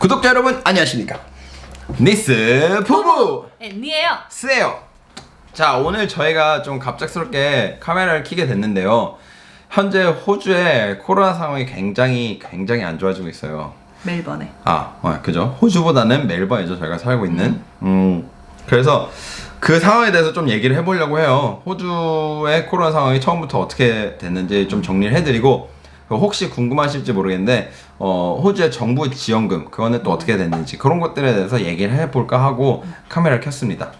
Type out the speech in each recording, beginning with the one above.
구독자 여러분 안녕하십니까? 니스 부부 앤니예요. 스예요. 자, 오늘 저희가 좀 갑작스럽게 카메라를 켜게 됐는데요. 현재 호주의 코로나 상황이 굉장히 안 좋아지고 있어요. 멜번에. 그죠? 호주보다는 멜번이죠, 저희가 살고 있는. 그래서 그 상황에 대해서 좀 얘기를 해보려고 해요. 호주의 코로나 상황이 처음부터 어떻게 됐는지 좀 정리를 해드리고, 혹시 궁금하실지 모르겠는데 호주의 정부 지원금 그거는 또 어떻게 됐는지 그런 것들에 대해서 얘기를 해볼까 하고 카메라를 켰습니다.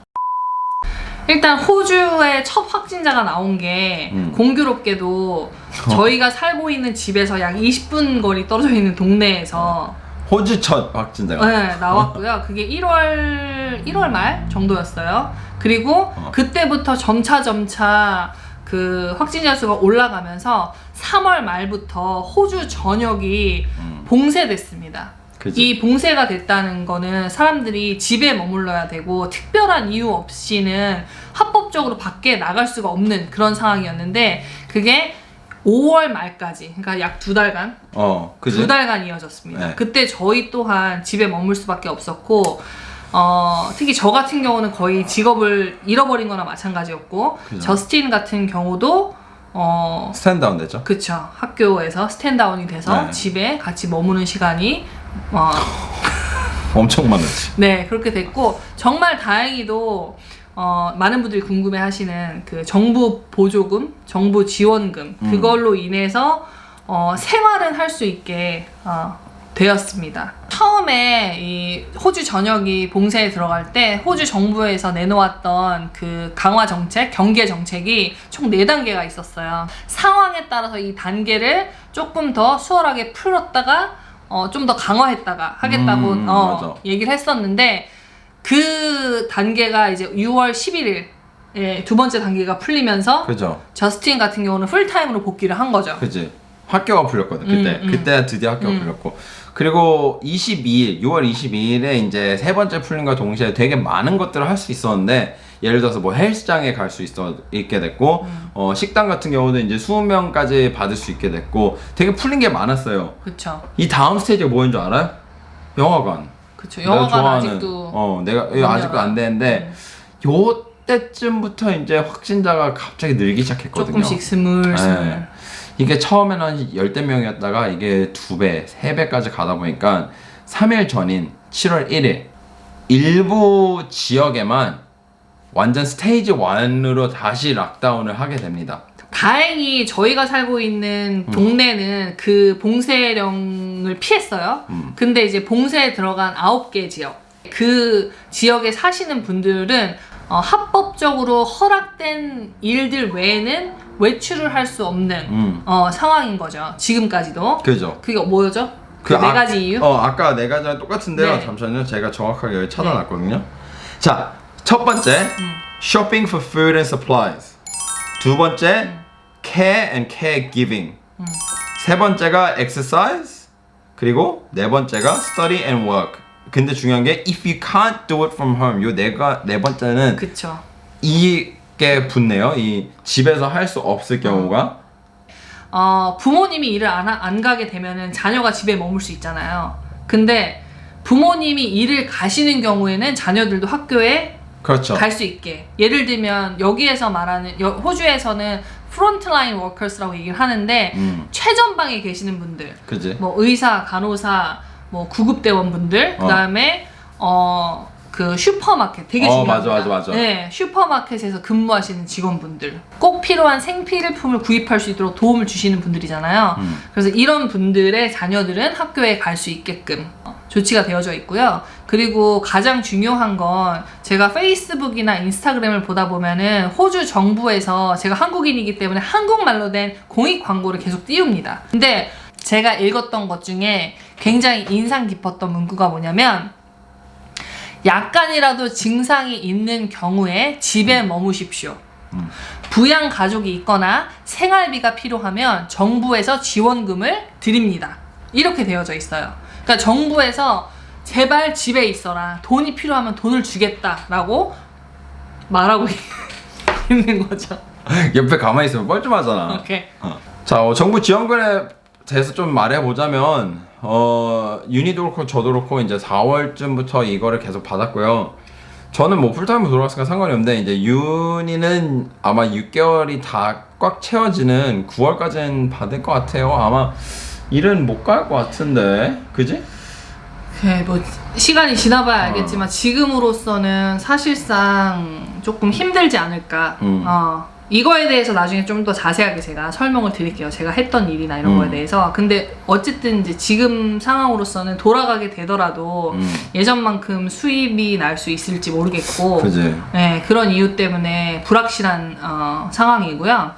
일단 호주의 첫 확진자가 나온 게 공교롭게도 저희가 살고 있는 집에서 약 20분 거리 떨어져 있는 동네에서 호주 첫 확진자가 나왔고요. 그게 1월 말 정도였어요. 그리고 그때부터 점차 그 확진자 수가 올라가면서 3월 말부터 호주 전역이 봉쇄됐습니다. 그치. 이 봉쇄가 됐다는 거는 사람들이 집에 머물러야 되고 특별한 이유 없이는 합법적으로 밖에 나갈 수가 없는 그런 상황이었는데, 그게 5월 말까지, 그러니까 약 2달간, 그지? 2달간 이어졌습니다. 네. 그때 저희 또한 집에 머물 수밖에 없었고, 특히 저 같은 경우는 거의 직업을 잃어버린 거나 마찬가지였고, 그죠. 저스틴 같은 경우도 스탠다운 됐죠? 그쵸, 학교에서 스탠다운이 돼서 네. 집에 같이 머무는 시간이 엄청 많았지. 네, 그렇게 됐고, 정말 다행히도 많은 분들이 궁금해하시는 그 정부 보조금, 정부 지원금, 그걸로 인해서 생활은 할 수 있게 되었습니다. 처음에 이 호주 전역이 봉쇄에 들어갈 때 호주 정부에서 내놓았던 그 강화 정책, 경계 정책이 총 4단계가 있었어요. 상황에 따라서 이 단계를 조금 더 수월하게 풀었다가 좀 더 강화했다가 하겠다고 맞아. 얘기를 했었는데, 그 단계가 이제 6월 11일 두 번째 단계가 풀리면서 그죠? 저스틴 같은 경우는 풀타임으로 복귀를 한 거죠. 그지? 학교가 풀렸거든 그때. 그때 드디어 학교가 풀렸고, 그리고 6월 22일에 이제 세 번째 풀린 과 동시에 되게 많은 것들을 할 수 있었는데, 예를 들어서 뭐 헬스장에 갈 수 있게 됐고, 식당 같은 경우는 이제 20명까지 받을 수 있게 됐고, 되게 풀린 게 많았어요. 그쵸. 이 다음 스테이지가 뭐인 줄 알아요? 영화관. 그쵸. 내가 영화관 좋아하는, 아직도 내가 아직도 안 되는데, 요 때쯤부터 이제 확진자가 갑자기 늘기 시작했거든요. 조금씩 스물. 네. 이게 처음에는 한 10대 명이었다가 이게 2배, 3배까지 가다 보니까 3일 전인 7월 1일 일부 지역에만 완전 스테이지 1으로 다시 락다운을 하게 됩니다. 다행히 저희가 살고 있는 동네는 그 봉쇄령을 피했어요. 근데 이제 봉쇄에 들어간 9개 지역, 그 지역에 사시는 분들은 합법적으로 허락된 일들 외에는 외출을 할 수 없는 상황인 거죠. 지금까지도. 그죠? 그게 뭐였죠? 그 네 가지 이유? 아까 4가지랑 똑같은데요. 네. 잠시만요. 제가 정확하게 여기 찾아놨거든요. 자, 첫 번째, shopping for food and supplies. 두 번째, care and caregiving. 세 번째가 exercise. 그리고 네 번째가 study and work. 근데 중요한 게 if you can't do it from home. 요 네 번째는 그쵸. 이게 붙네요. 이 집에서 할 수 없을 경우가. 부모님이 일을 안 가게 되면은 자녀가 집에 머물 수 있잖아요. 근데 부모님이 일을 가시는 경우에는 자녀들도 학교에 그렇죠. 갈 수 있게. 예를 들면 여기에서 말하는 호주에서는 프론트라인 워커스라고 얘기를 하는데, 최전방에 계시는 분들, 그지? 뭐 의사, 간호사, 뭐 구급대원분들, 그다음에 그 슈퍼마켓 되게 중요합니다. 맞아. 네, 슈퍼마켓에서 근무하시는 직원분들, 꼭 필요한 생필품을 구입할 수 있도록 도움을 주시는 분들이잖아요. 그래서 이런 분들의 자녀들은 학교에 갈 수 있게끔 조치가 되어져 있고요. 그리고 가장 중요한 건, 제가 페이스북이나 인스타그램을 보다 보면은 호주 정부에서, 제가 한국인이기 때문에 한국말로 된 공익 광고를 계속 띄웁니다. 근데 제가 읽었던 것 중에 굉장히 인상 깊었던 문구가 뭐냐면, 약간이라도 증상이 있는 경우에 집에 머무십시오. 부양 가족이 있거나 생활비가 필요하면 정부에서 지원금을 드립니다. 이렇게 되어져 있어요. 그러니까 정부에서 제발 집에 있어라, 돈이 필요하면 돈을 주겠다라고 말하고 있는 거죠. 옆에 가만히 있으면 뻘쭘하잖아. 오케이. 자, 정부 지원금에 대해서 좀 말해보자면 윤희도 그렇고 저도 그렇고 이제 4월쯤부터 이거를 계속 받았고요. 저는 뭐 풀타임으로 돌아갔으니까 상관이 없는데 이제 윤희는 아마 6개월이 다 꽉 채워지는 9월까지는 받을 것 같아요. 아마 일은 못 갈 것 같은데, 그지? 네, 뭐 시간이 지나봐야 알겠지만 지금으로서는 사실상 조금 힘들지 않을까. 이거에 대해서 나중에 좀 더 자세하게 제가 설명을 드릴게요. 제가 했던 일이나 이런 거에 대해서. 근데 어쨌든 이제 지금 상황으로서는 돌아가게 되더라도 예전만큼 수입이 날 수 있을지 모르겠고, 그지? 네, 그런 이유 때문에 불확실한 상황이고요.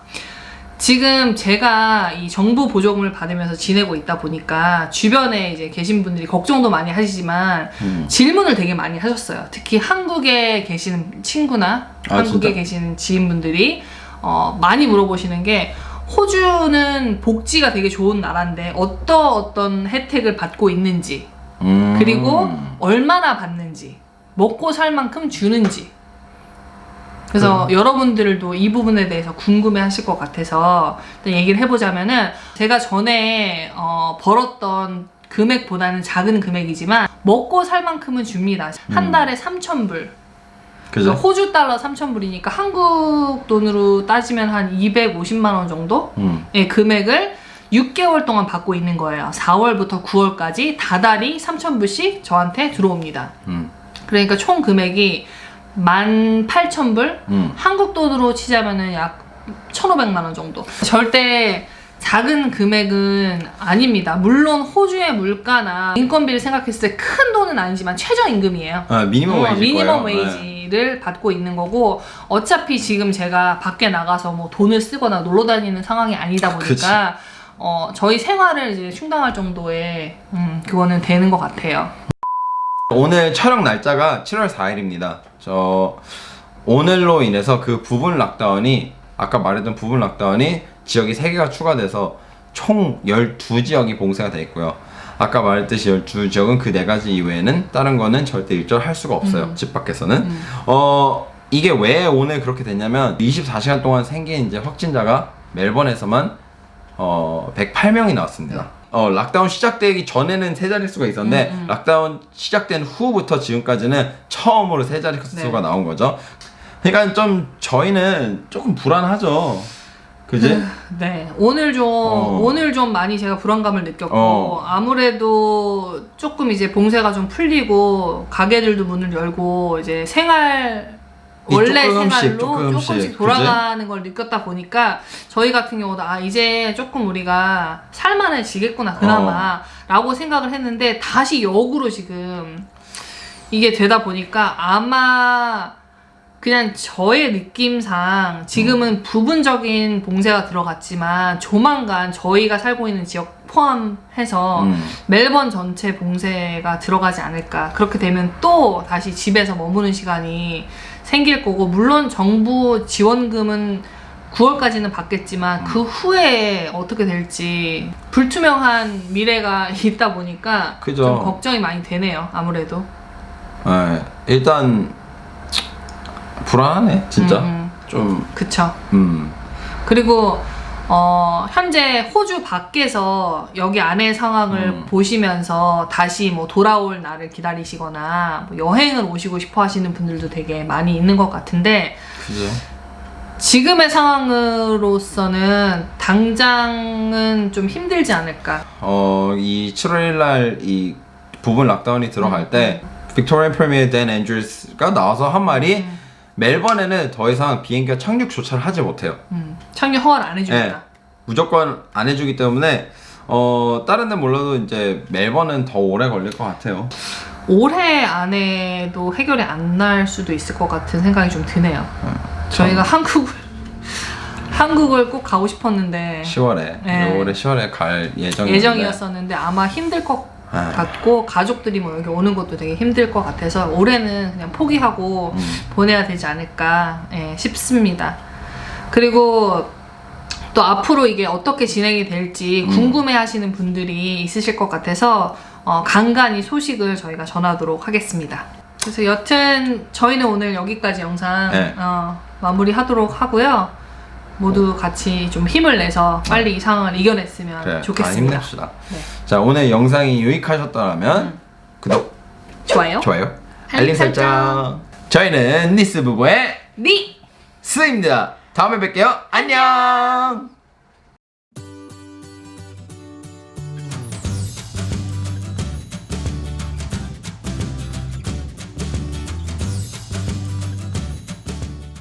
지금 제가 이 정부 보조금을 받으면서 지내고 있다 보니까 주변에 이제 계신 분들이 걱정도 많이 하시지만 질문을 되게 많이 하셨어요. 특히 한국에 계시는 친구나 한국에 진짜? 계시는 지인분들이 많이 물어보시는 게 호주는 복지가 되게 좋은 나라인데 어떤 혜택을 받고 있는지 그리고 얼마나 받는지 먹고 살 만큼 주는지 그래서 여러분들도 이 부분에 대해서 궁금해 하실 것 같아서 일단 얘기를 해보자면은 제가 전에 벌었던 금액보다는 작은 금액이지만 먹고 살 만큼은 줍니다. 한 달에 3,000불. 그죠? 호주 달러 3,000불이니까 한국 돈으로 따지면 한 250만 원 정도? 의 금액을 6개월 동안 받고 있는 거예요. 4월부터 9월까지 다달이 3,000불씩 저한테 들어옵니다. 그러니까 총 금액이 18,000불? 한국 돈으로 치자면은 약 1,500만 원 정도. 절대 작은 금액은 아닙니다. 물론 호주의 물가나 인건비를 생각했을 때 큰 돈은 아니지만 최저임금이에요. 미니멈 웨이지 미니멈 웨이지를 받고 있는 거고 어차피 지금 제가 밖에 나가서 뭐 돈을 쓰거나 놀러 다니는 상황이 아니다 보니까 저희 생활을 이제 충당할 정도의 그거는 되는 것 같아요. 오늘 촬영 날짜가 7월 4일입니다. 오늘로 인해서 그 부분 락다운이 아까 말했던 부분 락다운이 지역이 3개가 추가돼서 총 12지역이 봉쇄가 돼 있고요. 아까 말했듯이 12지역은 그 4가지 이외에는 다른 거는 절대 일절할 수가 없어요. 집 밖에서는. 이게 왜 오늘 그렇게 됐냐면 24시간 동안 생긴 이제 확진자가 멜번에서만 108명이 나왔습니다. 락다운 시작되기 전에는 3자릿수가 있었는데 락다운 시작된 후부터 지금까지는 처음으로 3자릿수가 나온 거죠. 그러니까 좀 저희는 조금 불안하죠. 그지? 네. 오늘 좀 많이 제가 불안감을 느꼈고 아무래도 조금 이제 봉쇄가 좀 풀리고 가게들도 문을 열고 이제 원래 생활로 조금씩 돌아가는 걸 느꼈다 보니까 저희 같은 경우도 이제 조금 우리가 살만해지겠구나 그나마 라고 생각을 했는데 다시 역으로 지금 이게 되다 보니까 아마 그냥 저의 느낌상 지금은 부분적인 봉쇄가 들어갔지만 조만간 저희가 살고 있는 지역 포함해서 멜번 전체 봉쇄가 들어가지 않을까. 그렇게 되면 또 다시 집에서 머무는 시간이 생길 거고 물론 정부 지원금은 9월까지는 받겠지만 그 후에 어떻게 될지 불투명한 미래가 있다 보니까 그죠. 좀 걱정이 많이 되네요. 아무래도. 네, 일단 불안하네 진짜. 좀 그쵸. 그리고 현재 호주 밖에서 여기 안의 상황을 보시면서 다시 뭐 돌아올 날을 기다리시거나 뭐 여행을 오시고 싶어 하시는 분들도 되게 많이 있는 것 같은데 그죠. 지금의 상황으로서는 당장은 좀 힘들지 않을까. 이 7월 1일 이 부분 락다운이 들어갈 때 빅토리아 프리미어 댄 앤드루스가 나와서 한 말이 멜번에는 더 이상 비행기가 착륙조차를 하지 못해요. 착륙 허가를 안 해주니까. 네, 무조건 안 해주기 때문에 다른 데는 몰라도 이제 멜번은 더 오래 걸릴 것 같아요. 올해 안에도 해결이 안 날 수도 있을 것 같은 생각이 좀 드네요. 저희가 한국을 꼭 가고 싶었는데 10월에 네. 올해 10월에 갈 예정이었었는데 아마 힘들 것 같고 가족들이 뭐 여기 오는 것도 되게 힘들 것 같아서 올해는 그냥 포기하고 보내야 되지 않을까 싶습니다. 그리고 또 앞으로 이게 어떻게 진행이 될지 궁금해 하시는 분들이 있으실 것 같아서 간간히 소식을 저희가 전하도록 하겠습니다. 그래서 여튼 저희는 오늘 여기까지 영상 마무리 하도록 하고요. 모두 같이 좀 힘을 내서 빨리 이 상황을 이겨냈으면 그래, 좋겠습니다. 다 힘냅시다. 네. 자, 오늘 영상이 유익하셨다면 구독, 좋아요. 좋아요, 알림 설정. 저희는 니스 부부의 니 스입니다. 다음에 뵐게요. 안녕.